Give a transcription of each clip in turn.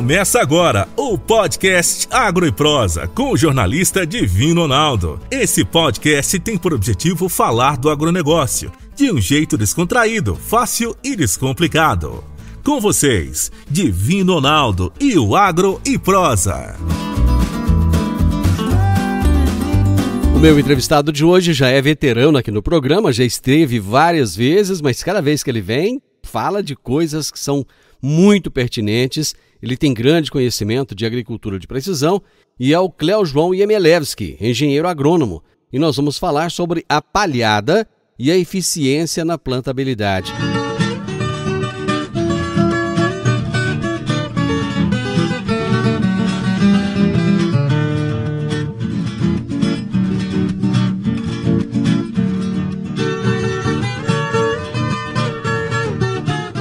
Começa agora o podcast Agro e Prosa com o jornalista Divino Ronaldo. Esse podcast tem por objetivo falar do agronegócio de um jeito descontraído, fácil e descomplicado. Com vocês, Divino Ronaldo e o Agro e Prosa. O meu entrevistado de hoje já é veterano aqui no programa, já esteve várias vezes, mas cada vez que ele vem, fala de coisas que são muito pertinentes. Ele tem grande conhecimento de agricultura de precisão e é o Cléo João Iemelewski, engenheiro agrônomo. E nós vamos falar sobre a palhada e a eficiência na plantabilidade.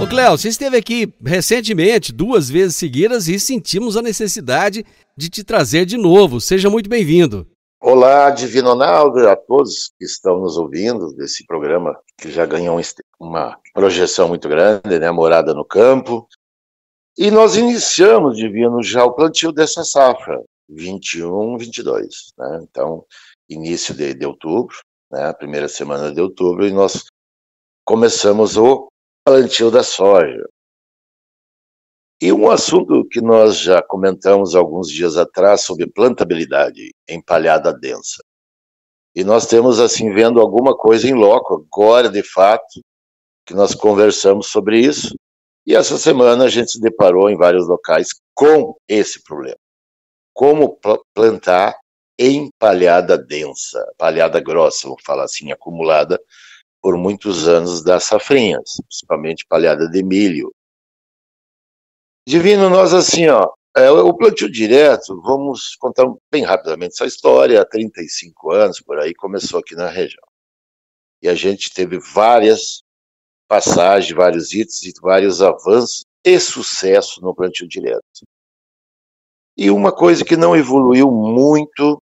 Ô Cléo, você esteve aqui recentemente, 2 vezes seguidas, e sentimos a necessidade de te trazer de novo. Seja muito bem-vindo. Olá, Divino Ronaldo, a todos que estão nos ouvindo desse programa, que já ganhou uma projeção muito grande, né? Morada no campo. E nós iniciamos, Divino, já o plantio dessa safra, 21-22, né? Então, início de outubro, né? A primeira semana de outubro, e nós começamos o plantio da soja. E um assunto que nós já comentamos alguns dias atrás sobre plantabilidade em palhada densa. E nós temos, assim, vendo alguma coisa em loco, agora, de fato, que nós conversamos sobre isso. E essa semana a gente se deparou em vários locais com esse problema. Como plantar em palhada densa, palhada grossa, vamos falar assim, acumulada por muitos anos das safrinhas, principalmente palhada de milho. Divino, nós assim, o plantio direto, vamos contar bem rapidamente essa história, há 35 anos, por aí, começou aqui na região. E a gente teve várias passagens, vários itens e vários avanços e sucesso no plantio direto. E uma coisa que não evoluiu muito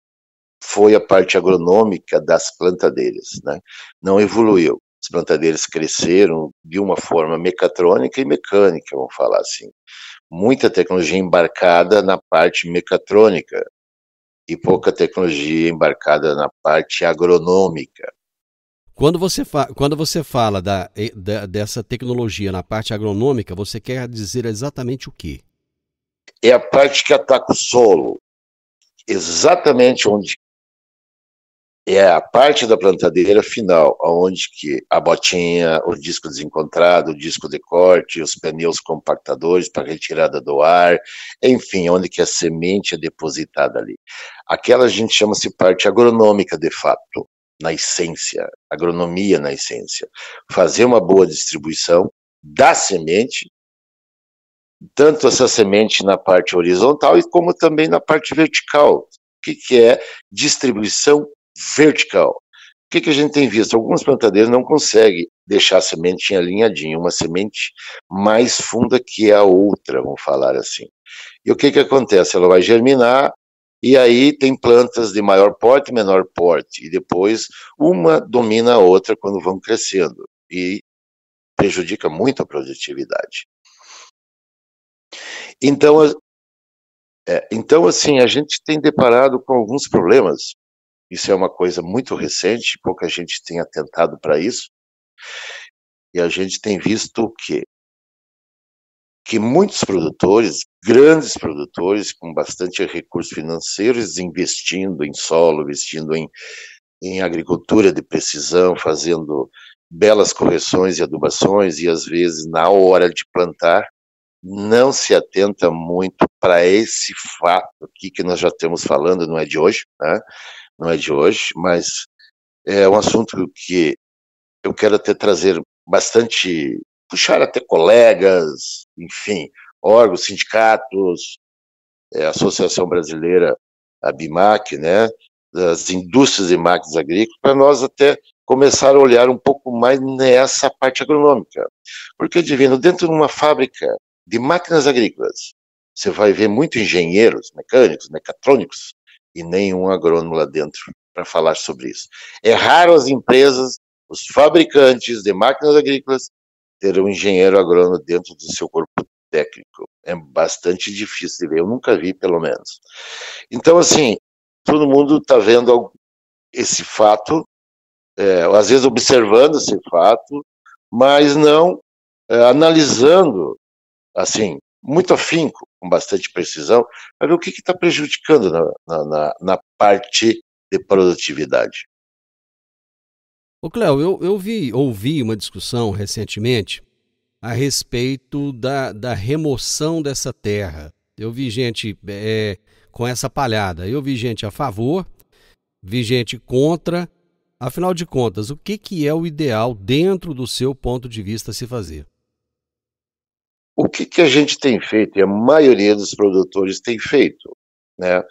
foi a parte agronômica das plantadeiras, né? Não evoluiu. As plantadeiras cresceram de uma forma mecatrônica e mecânica, vamos falar assim. Muita tecnologia embarcada na parte mecatrônica e pouca tecnologia embarcada na parte agronômica. Quando você fala dessa tecnologia na parte agronômica, você quer dizer exatamente o quê? É a parte que ataca o solo, exatamente onde é a parte da plantadeira final, onde que a botinha, o disco desencontrado, o disco de corte, os pneus compactadores para retirada do ar, enfim, onde que a semente é depositada ali. Aquela a gente chama-se parte agronômica de fato, na essência, agronomia na essência. Fazer uma boa distribuição da semente, tanto essa semente na parte horizontal e como também na parte vertical. O que é distribuição vertical? O que a gente tem visto? Algumas plantadeiras não conseguem deixar a semente alinhadinha, uma semente mais funda que a outra, vamos falar assim. E o que acontece? Ela vai germinar, e aí tem plantas de maior porte e menor porte, e depois uma domina a outra quando vão crescendo, e prejudica muito a produtividade. Então, assim, a gente tem deparado com alguns problemas. Isso é uma coisa muito recente, pouca gente tem atentado para isso. E a gente tem visto o quê? Que muitos produtores, grandes produtores, com bastante recursos financeiros, investindo em solo, investindo em agricultura de precisão, fazendo belas correções e adubações, e às vezes, na hora de plantar, não se atenta muito para esse fato aqui que nós já estamos falando, não é de hoje, né? Não é de hoje, mas é um assunto que eu quero até trazer bastante, puxar até colegas, enfim, órgãos, sindicatos, a Associação Brasileira, a BIMAC, né, das indústrias e máquinas agrícolas, para nós até começar a olhar um pouco mais nessa parte agronômica. Porque, Divino, dentro de uma fábrica de máquinas agrícolas, você vai ver muitos engenheiros, mecânicos, mecatrônicos, e nenhum agrônomo lá dentro para falar sobre isso. É raro as empresas, os fabricantes de máquinas agrícolas, ter um engenheiro agrônomo dentro do seu corpo técnico. É bastante difícil de ver, eu nunca vi, pelo menos. Então, assim, todo mundo está vendo esse fato, às vezes observando esse fato, mas não analisando, assim, muito afinco, com bastante precisão, para ver o que está prejudicando na parte de produtividade. Ô Cléo, eu ouvi uma discussão recentemente a respeito da remoção dessa terra. Eu vi gente com essa palhada, eu vi gente a favor, vi gente contra. Afinal de contas, o que é o ideal dentro do seu ponto de vista a se fazer? O que a gente tem feito, e a maioria dos produtores tem feito, né?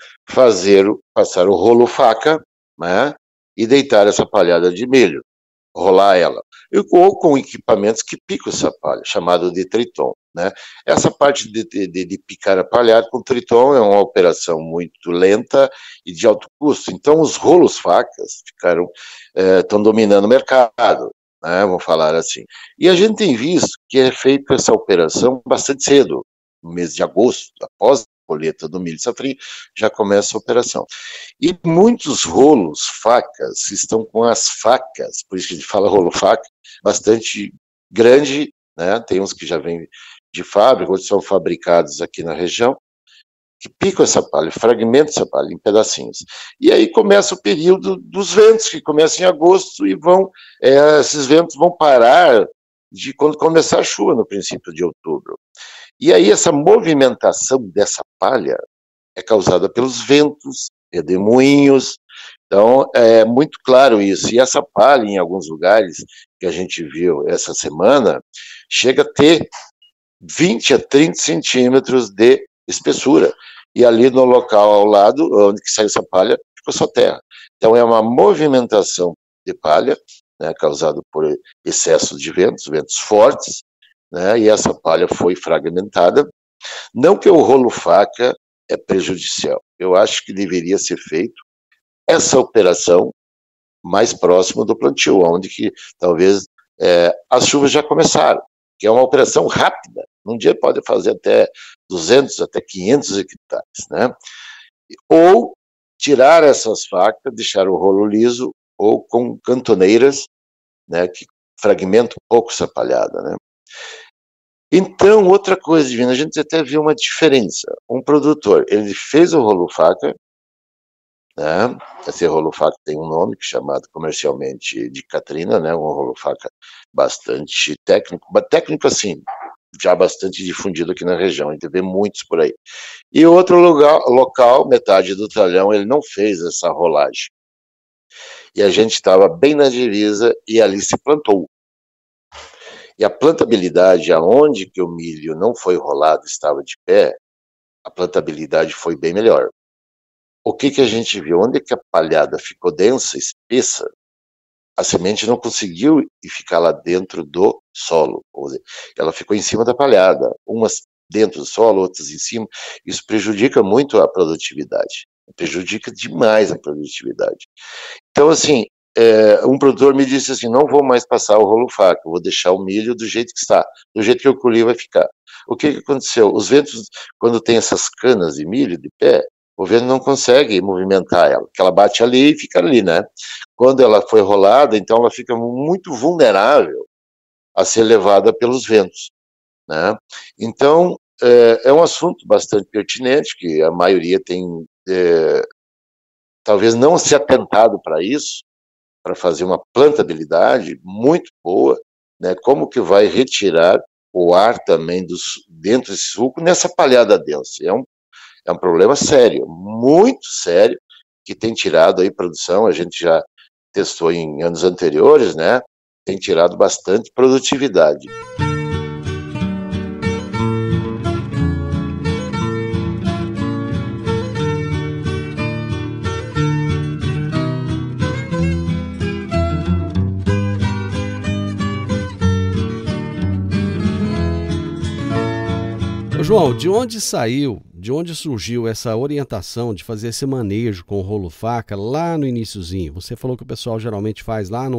Passar o rolo faca, né? E deitar essa palhada de milho, rolar ela, ou com equipamentos que picam essa palha, chamado de triton, né? Essa parte de picar a palhada com triton é uma operação muito lenta e de alto custo, então os rolos facas estão dominando o mercado, né? Vamos falar assim. E a gente tem visto que é feita essa operação bastante cedo, no mês de agosto, após colheita do milho safrinha, já começa a operação. E muitos rolos facas estão com as facas, por isso que a gente fala rolo faca, bastante grande, né? Tem uns que já vêm de fábrica, outros são fabricados aqui na região, que picam essa palha, fragmentam essa palha em pedacinhos. E aí começa o período dos ventos, que começa em agosto e esses ventos vão parar de quando começar a chuva, no princípio de outubro. E aí essa movimentação dessa palha é causada pelos ventos, redemoinhos, então é muito claro isso. E essa palha, em alguns lugares que a gente viu essa semana, chega a ter 20 a 30 centímetros de espessura. E ali no local ao lado, onde que saiu essa palha, ficou só terra. Então é uma movimentação de palha, né, causada por excesso de ventos fortes, né, e essa palha foi fragmentada. Não que o rolo faca é prejudicial, eu acho que deveria ser feito essa operação mais próximo do plantio, onde que talvez as chuvas já começaram, que é uma operação rápida, num dia pode fazer até 200, até 500 hectares, né? Ou tirar essas facas, deixar o rolo liso, ou com cantoneiras, né, que fragmentam um pouco essa palhada, né? Então, outra coisa, Divina, a gente até viu uma diferença. Um produtor, ele fez o rolo faca, né? Esse rolo faca tem um nome chamado comercialmente de Catrina, né? Um rolo faca bastante técnico assim, já bastante difundido aqui na região, a gente vê muitos por aí. E outro local, metade do talhão, ele não fez essa rolagem. E a gente estava bem na divisa e ali se plantou. E a plantabilidade, aonde que o milho não foi rolado, estava de pé, a plantabilidade foi bem melhor. O que a gente viu? Onde que a palhada ficou densa, espessa, a semente não conseguiu ficar lá dentro do solo. Ela ficou em cima da palhada, umas dentro do solo, outras em cima. Isso prejudica muito a produtividade. Prejudica demais a produtividade. Então, assim, um produtor me disse assim, não vou mais passar o rolo faca, vou deixar o milho do jeito que está, do jeito que eu colhi vai ficar. O que aconteceu? Os ventos, quando tem essas canas de milho de pé, o vento não consegue movimentar ela, porque ela bate ali e fica ali, né? Quando ela foi rolada, então ela fica muito vulnerável a ser levada pelos ventos, né? Então, é um assunto bastante pertinente, que a maioria tem, talvez não se atentado para isso, para fazer uma plantabilidade muito boa, né? Como que vai retirar o ar também dentro desse suco nessa palhada densa? É um problema sério, muito sério, que tem tirado aí produção, a gente já testou em anos anteriores, né? Tem tirado bastante produtividade. João, de onde surgiu essa orientação de fazer esse manejo com o rolo faca lá no iniciozinho? Você falou que o pessoal geralmente faz lá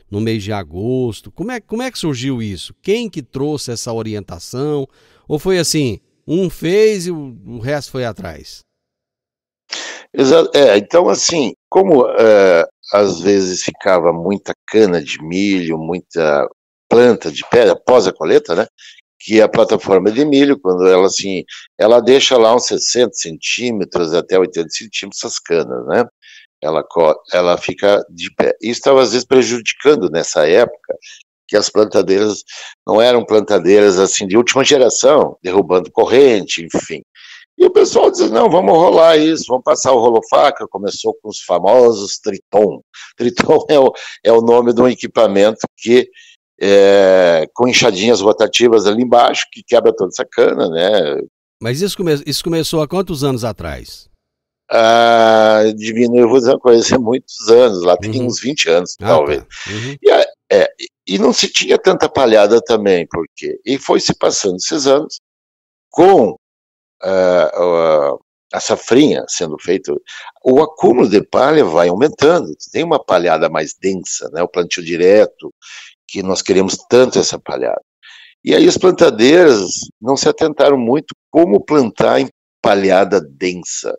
no mês de agosto. Como é que surgiu isso? Quem que trouxe essa orientação? Ou foi assim, um fez e o resto foi atrás? Exato. Então, assim, como às vezes ficava muita cana de milho, muita planta de pedra após a colheita, né? Que a plataforma de milho, quando ela assim, ela deixa lá uns 60 centímetros até 80 centímetros as canas, né? Ela fica de pé. Isso estava às vezes prejudicando nessa época, que as plantadeiras não eram plantadeiras assim de última geração, derrubando corrente, enfim. E o pessoal diz, não, vamos rolar isso, vamos passar o rolo-faca. Começou com os famosos Triton. Triton é o nome de um equipamento que com enxadinhas rotativas ali embaixo, que quebra toda essa cana, né? Mas isso começou há quantos anos atrás? Divino, eu vou dizer uma coisa, há muitos anos, lá tem uns 20 anos, talvez. Tá. Uhum. E não se tinha tanta palhada também, porque e foi se passando esses anos com a safrinha sendo feita, o acúmulo de palha vai aumentando, tem uma palhada mais densa, né? O plantio direto, que nós queremos tanto essa palhada. E aí as plantadeiras não se atentaram muito como plantar em palhada densa,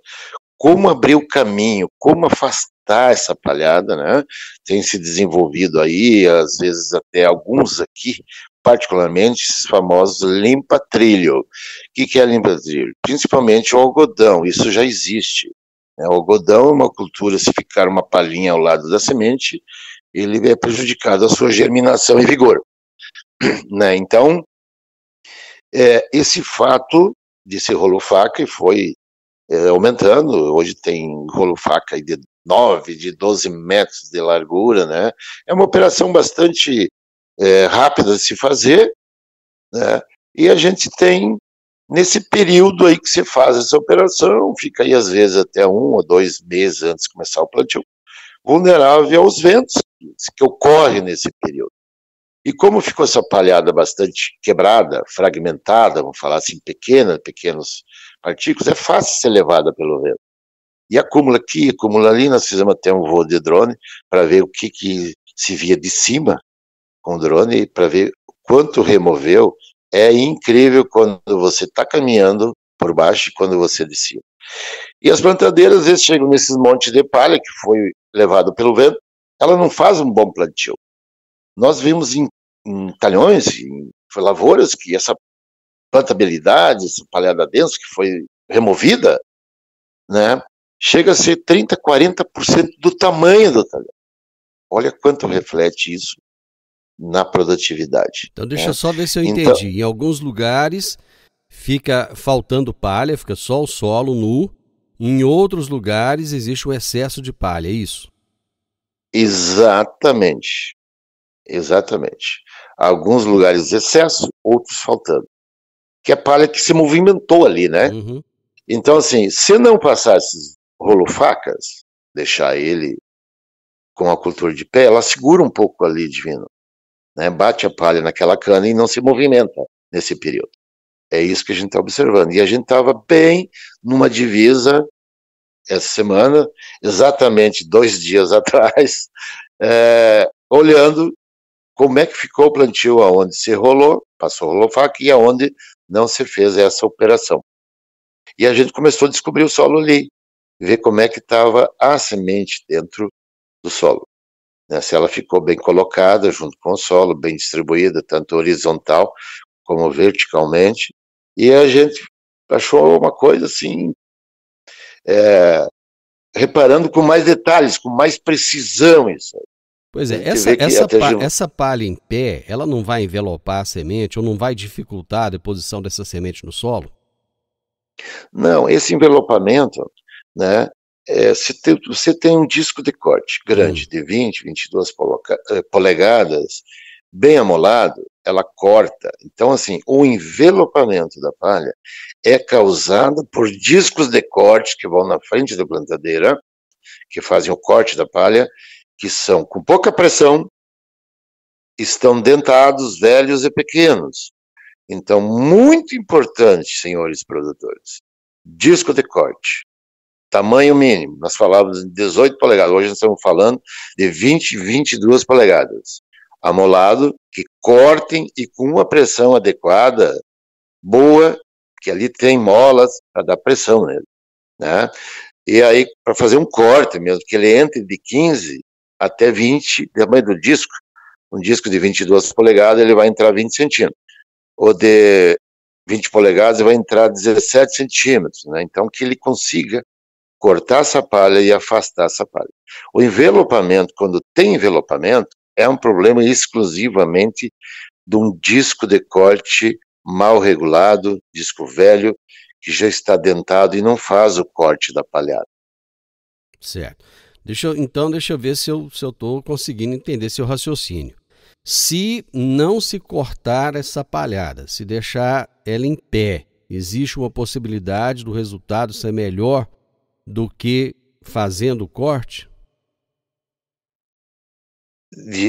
como abrir o caminho, como afastar essa palhada, né? Tem se desenvolvido aí, às vezes até alguns aqui, particularmente esses famosos limpa-trilho. O que é limpa-trilho? Principalmente o algodão, isso já existe. O algodão é uma cultura, se ficar uma palhinha ao lado da semente, ele é prejudicado a sua germinação e vigor. Né? Então, esse fato de ser rolo-faca foi aumentando, hoje tem rolo-faca de 9, de 12 metros de largura, né? É uma operação bastante rápida de se fazer, né? E a gente tem, nesse período aí que se faz essa operação, fica aí às vezes até 1 ou 2 meses antes de começar o plantio, vulnerável aos ventos que ocorrem nesse período. E como ficou essa palhada bastante quebrada, fragmentada, vamos falar assim, pequenos partículas, é fácil ser levada pelo vento. E acumula aqui, acumula ali, nós fizemos até um voo de drone para ver o que se via de cima com o drone, para ver quanto removeu. É incrível quando você está caminhando por baixo e quando você de cima. E as plantadeiras, às vezes, chegam nesses montes de palha que foi levado pelo vento, ela não faz um bom plantio. Nós vimos em talhões, em lavouras, que essa plantabilidade, essa palhada densa que foi removida, né, chega a ser 30%, 40% do tamanho do talhão. Olha quanto reflete isso na produtividade. Então deixa eu só ver se eu entendi. Em alguns lugares fica faltando palha, fica só o solo nu. Em outros lugares existe um excesso de palha, é isso? Exatamente. Alguns lugares excesso, outros faltando. Que é palha que se movimentou ali, né? Uhum. Então, assim, se não passar esses rolo-facas, deixar ele com a cultura de pé, ela segura um pouco ali, Divino, né? Bate a palha naquela cana e não se movimenta nesse período. É isso que a gente está observando. E a gente estava bem numa divisa essa semana, exatamente 2 dias atrás, olhando como é que ficou o plantio aonde se rolou, passou rolo-faca, e aonde não se fez essa operação. E a gente começou a descobrir o solo ali, ver como é que estava a semente dentro do solo. Né? Se ela ficou bem colocada junto com o solo, bem distribuída, tanto horizontal como verticalmente, e a gente achou uma coisa assim, reparando com mais detalhes, com mais precisão isso. Pois é, essa palha em pé, ela não vai envelopar a semente ou não vai dificultar a deposição dessa semente no solo? Não, esse envelopamento, né, você tem um disco de corte grande, de 20, 22 polegadas, bem amolado, ela corta. Então, assim, o envelopamento da palha é causado por discos de corte que vão na frente da plantadeira, que fazem o corte da palha, que são com pouca pressão, estão dentados, velhos e pequenos. Então, muito importante, senhores produtores, disco de corte. tamanho mínimo, nós falávamos de 18 polegadas, hoje nós estamos falando de 20, 22 polegadas. Amolado, que cortem e com uma pressão adequada, boa, que ali tem molas para dar pressão nele, né? E aí, para fazer um corte mesmo, que ele entre de 15 até 20, tamanho do disco, um disco de 22 polegadas, ele vai entrar 20 centímetros. Ou de 20 polegadas, ele vai entrar 17 centímetros, né? Então, que ele consiga cortar essa palha e afastar essa palha. O envelopamento, quando tem envelopamento, é um problema exclusivamente de um disco de corte mal regulado, disco velho, que já está dentado e não faz o corte da palhada. Certo. Deixa eu ver se eu estou conseguindo entender seu raciocínio. Se não se cortar essa palhada, se deixar ela em pé, existe uma possibilidade do resultado ser melhor do que fazendo o corte?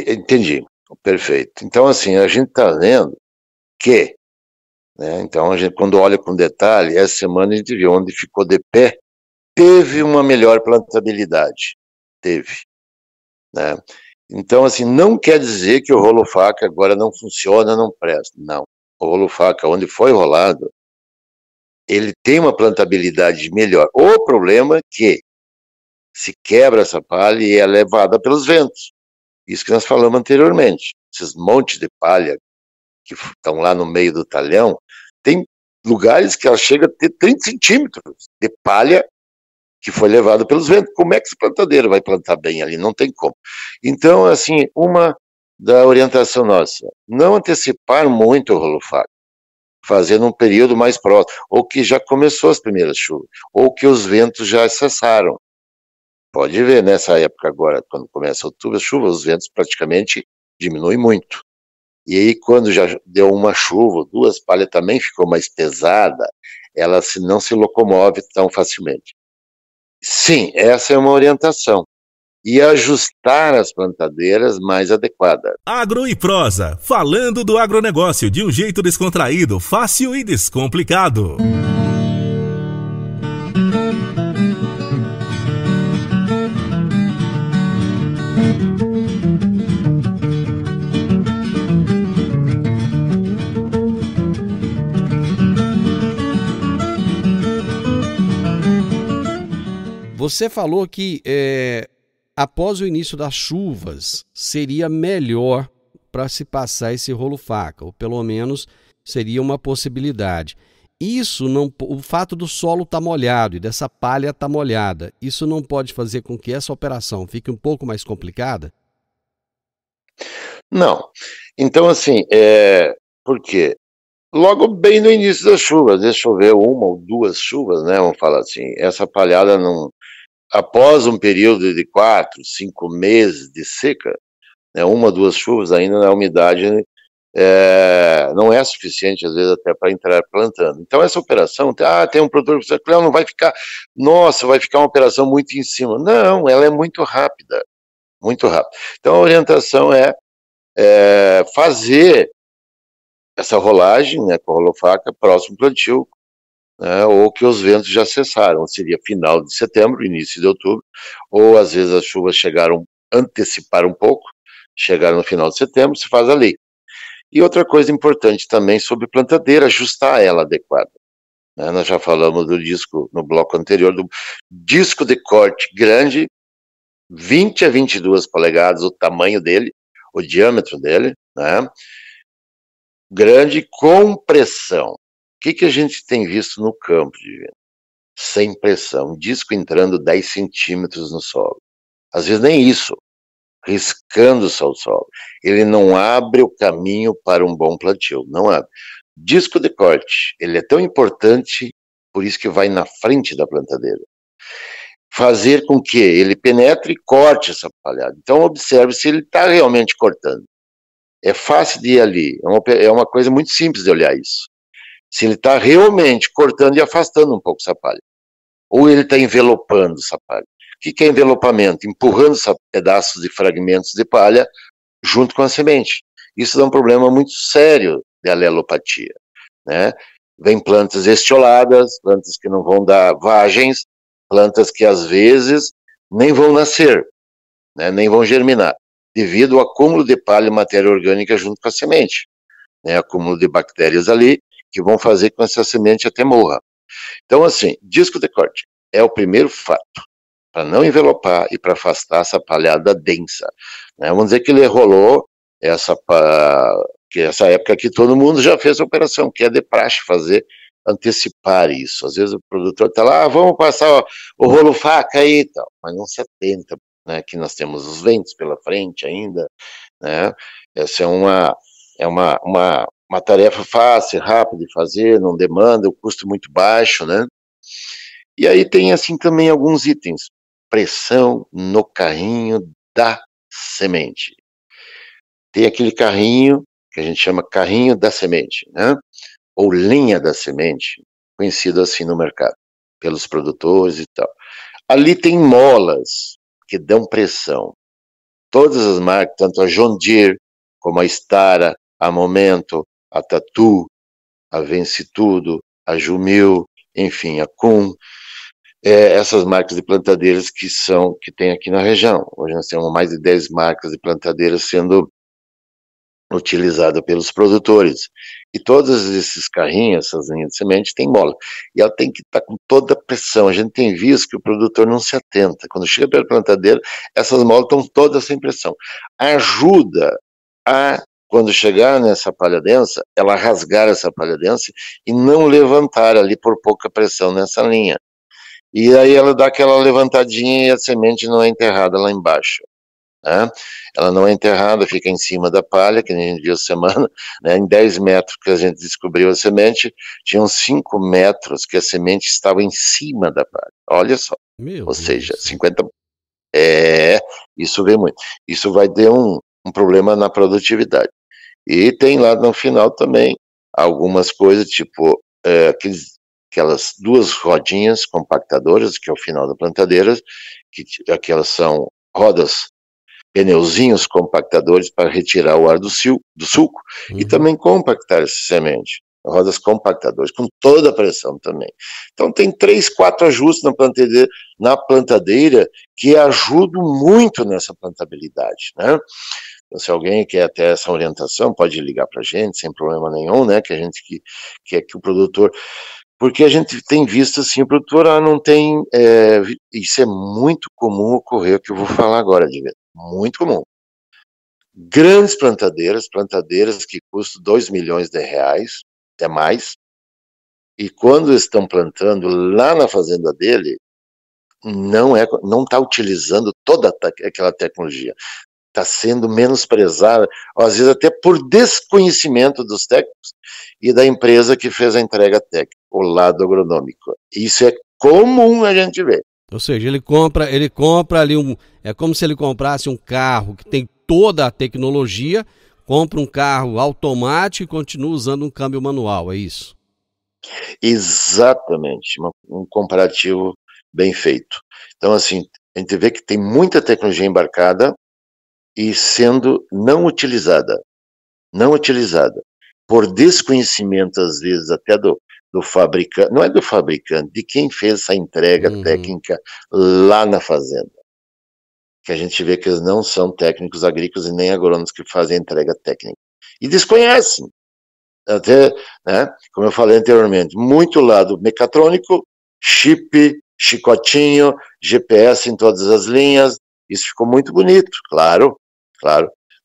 Entendi, perfeito. Então, assim, a gente está vendo que, né, então a gente, quando olha com detalhe, essa semana a gente viu onde ficou de pé, teve uma melhor plantabilidade, teve, né? Então, assim, não quer dizer que o rolo faca agora não funciona, não presta, não. O rolo faca, onde foi rolado, ele tem uma plantabilidade melhor. O problema é que se quebra essa palha e é levada pelos ventos. Isso que nós falamos anteriormente. Esses montes de palha que estão lá no meio do talhão, tem lugares que ela chega a ter 30 centímetros de palha que foi levado pelos ventos. Como é que esse plantadeiro vai plantar bem ali? Não tem como. Então, assim, uma da orientação nossa, não antecipar muito o rolo faca, fazer num período mais próximo, ou que já começou as primeiras chuvas, ou que os ventos já cessaram. Pode ver, nessa época agora, quando começa outubro, as chuvas, os ventos praticamente diminuem muito. E aí, quando já deu uma chuva, duas, palha também ficou mais pesada, ela não se locomove tão facilmente. Sim, essa é uma orientação. E ajustar as plantadeiras mais adequadas. Agro e Prosa, falando do agronegócio de um jeito descontraído, fácil e descomplicado. Você falou que após o início das chuvas seria melhor para se passar esse rolo faca, ou pelo menos seria uma possibilidade. Isso não, o fato do solo estar molhado e dessa palha estar molhada, isso não pode fazer com que essa operação fique um pouco mais complicada? Não. Então, assim, por quê? Logo bem no início das chuvas, às vezes choveu uma ou duas chuvas, né? Vamos falar assim, essa palhada não. Após um período de 4, 5 meses de seca, né, uma ou duas chuvas, ainda a umidade não é suficiente, às vezes, até para entrar plantando. Então, essa operação, tem um produtor que não vai ficar, nossa, vai ficar uma operação muito em cima. Não, ela é muito rápida, muito rápida. Então, a orientação é fazer essa rolagem, né, com a rolofaca, próximo plantio, né, ou que os ventos já cessaram, seria final de setembro, início de outubro, ou às vezes as chuvas anteciparam um pouco, chegaram no final de setembro, se faz ali. E outra coisa importante também sobre plantadeira, ajustar ela adequada. Né, nós já falamos do disco, no bloco anterior, do disco de corte grande, 20 a 22 polegadas, o tamanho dele, o diâmetro dele, né, grande com pressão. O que a gente tem visto no campo, Divino? Sem pressão, disco entrando 10 centímetros no solo. Às vezes nem isso, riscando-se ao solo. Ele não abre o caminho para um bom plantio, não abre. Disco de corte, ele é tão importante, por isso que vai na frente da plantadeira. Fazer com que ele penetre e corte essa palhada. Então observe se ele está realmente cortando. É fácil de ir ali, é uma coisa muito simples de olhar isso. Se ele está realmente cortando e afastando um pouco essa palha. Ou ele está envelopando essa palha. O que é envelopamento? Empurrando pedaços e fragmentos de palha junto com a semente. Isso dá um problema muito sério de alelopatia, né? Vem plantas estioladas, plantas que não vão dar vagens, plantas que às vezes nem vão nascer, né, nem vão germinar, devido ao acúmulo de palha e matéria orgânica junto com a semente, né, acúmulo de bactérias ali, que vão fazer com que essa semente até morra. Então, assim, disco de corte é o primeiro fato, para não envelopar e para afastar essa palhada densa, né? Vamos dizer que ele rolou que essa época que todo mundo já fez a operação, que é de praxe fazer, antecipar isso. Às vezes o produtor está lá, vamos passar o rolo faca aí e tal, mas não se atenta, né, que nós temos os ventos pela frente ainda, né? Essa é uma tarefa fácil, rápida de fazer, não demanda, o custo muito baixo, né? E aí tem assim também alguns itens. Pressão no carrinho da semente. Tem aquele carrinho que a gente chama carrinho da semente, né? Ou linha da semente, conhecido assim no mercado, pelos produtores e tal. Ali tem molas que dão pressão. Todas as marcas, tanto a John Deere, como a Stara, a Momento, a Tatu, a Vence Tudo, a Jumil, enfim, a Kuhn, essas marcas de plantadeiras que tem aqui na região. Hoje nós temos mais de 10 marcas de plantadeiras sendo utilizadas pelos produtores. E todos esses carrinhos, essas linhas de semente, tem mola. E ela tem que estar com toda a pressão. A gente tem visto que o produtor não se atenta. Quando chega pela plantadeira, essas molas estão todas sem pressão. Ajuda a, quando chegar nessa palha densa, ela rasgar essa palha densa e não levantar ali por pouca pressão nessa linha. E aí ela dá aquela levantadinha e a semente não é enterrada lá embaixo, né? Ela não é enterrada, fica em cima da palha, que nem a gente viu semana, né? Em 10 metros que a gente descobriu a semente, tinham 5 metros que a semente estava em cima da palha. Olha só. Ou seja, 50... isso vem muito. Isso vai ter um problema na produtividade. E tem lá no final também algumas coisas, tipo, aquelas 2 rodinhas compactadoras, que é o final da plantadeira, aquelas são rodas, pneuzinhos compactadores para retirar o ar do sulco, e também compactar essa semente. Rodas compactadoras, com toda a pressão também. Então tem 3, 4 ajustes na plantadeira que ajudam muito nessa plantabilidade, né? Então, se alguém quer ter essa orientação, pode ligar para a gente, sem problema nenhum, né? Que a gente quer que o produtor... Porque a gente tem visto assim, o produtor não tem... isso é muito comum ocorrer, o que eu vou falar agora, Diego. Muito comum. Grandes plantadeiras que custam 2 milhões de reais, até mais, e quando estão plantando lá na fazenda dele, não está utilizando toda aquela tecnologia. Está sendo menosprezada, às vezes até por desconhecimento dos técnicos e da empresa que fez a entrega técnica, o lado agronômico. Isso é comum a gente ver. Ou seja, ele compra ali é como se ele comprasse um carro que tem toda a tecnologia, compra um carro automático e continua usando um câmbio manual, é isso? Exatamente, um comparativo bem feito. Então, assim, a gente vê que tem muita tecnologia embarcada e sendo não utilizada, por desconhecimento, às vezes, até do fabricante, não é do fabricante, de quem fez essa entrega técnica lá na fazenda. Que a gente vê que eles não são técnicos agrícolas e nem agrônomos que fazem a entrega técnica. E desconhecem. Até, né, como eu falei anteriormente, muito lado mecatrônico, chip, chicotinho, GPS em todas as linhas, isso ficou muito bonito, claro,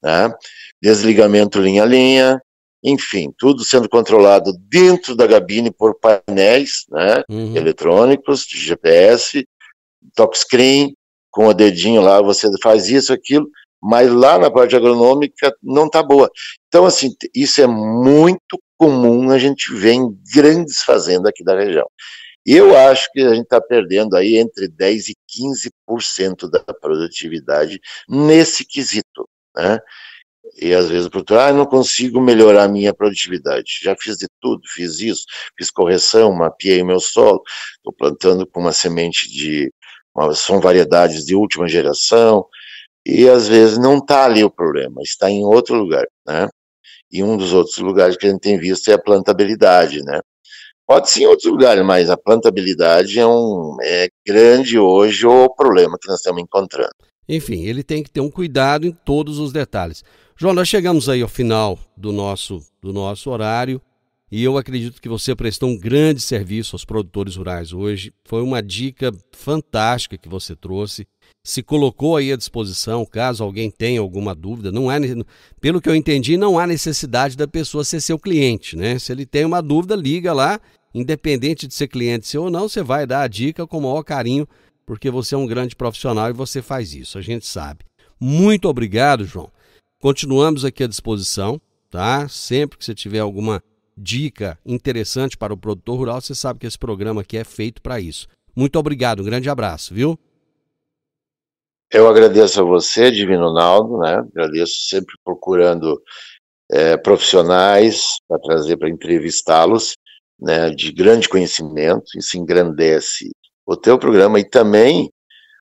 né? Desligamento linha a linha, enfim, tudo sendo controlado dentro da cabine por painéis, né, eletrônicos, de GPS, touchscreen, com o dedinho lá, você faz isso, aquilo, mas lá na parte agronômica não está boa. Então, assim, isso é muito comum a gente ver em grandes fazendas aqui da região. E eu acho que a gente está perdendo aí entre 10% e 15% da produtividade nesse quesito, né? E às vezes o produtor, não consigo melhorar a minha produtividade. Já fiz de tudo, fiz isso, fiz correção, mapeei o meu solo, estou plantando com uma semente são variedades de última geração, e às vezes não está ali o problema, está em outro lugar, né? E um dos outros lugares que a gente tem visto é a plantabilidade, né? Pode sim em outros lugares, mas a plantabilidade é grande hoje o problema que nós estamos encontrando. Enfim, ele tem que ter um cuidado em todos os detalhes. João, nós chegamos aí ao final do nosso horário e eu acredito que você prestou um grande serviço aos produtores rurais hoje. Foi uma dica fantástica que você trouxe. Se colocou aí à disposição, caso alguém tenha alguma dúvida. Pelo que eu entendi, não há necessidade da pessoa ser seu cliente, né? Se ele tem uma dúvida, liga lá, independente de ser cliente seu ou não, você vai dar a dica com o maior carinho, porque você é um grande profissional e você faz isso, a gente sabe. Muito obrigado, João. Continuamos aqui à disposição, tá? Sempre que você tiver alguma dica interessante para o produtor rural, você sabe que esse programa aqui é feito para isso. Muito obrigado, um grande abraço, viu? Eu agradeço a você, Divino Ronaldo, né? Agradeço sempre procurando profissionais para trazer, para entrevistá-los, né? De grande conhecimento, isso engrandece o teu programa e também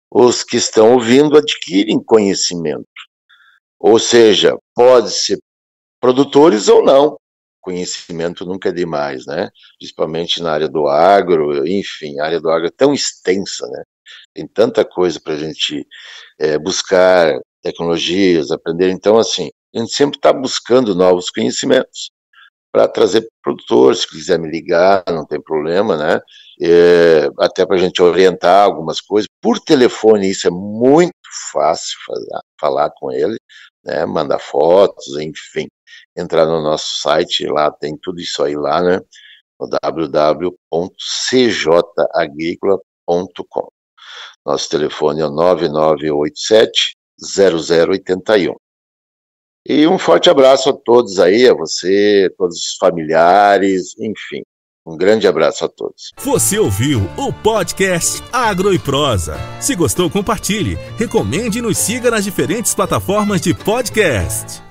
os que estão ouvindo adquirem conhecimento. Ou seja, pode ser produtores ou não. Conhecimento nunca é demais, né? Principalmente na área do agro, enfim, a área do agro é tão extensa, né? Tem tanta coisa para a gente buscar tecnologias, aprender. Então, assim, a gente sempre está buscando novos conhecimentos para trazer para o produtor. Se quiser me ligar, não tem problema, né? Até para a gente orientar algumas coisas. Por telefone, isso é muito fácil falar com ele, né? Mandar fotos, enfim. Entrar no nosso site, lá tem tudo isso aí lá, né? No www.cjagricola.com. Nosso telefone é o 9987-0081. E um forte abraço a todos aí, a você, todos os familiares, enfim. Um grande abraço a todos. Você ouviu o podcast Agro e Prosa. Se gostou, compartilhe, recomende e nos siga nas diferentes plataformas de podcast.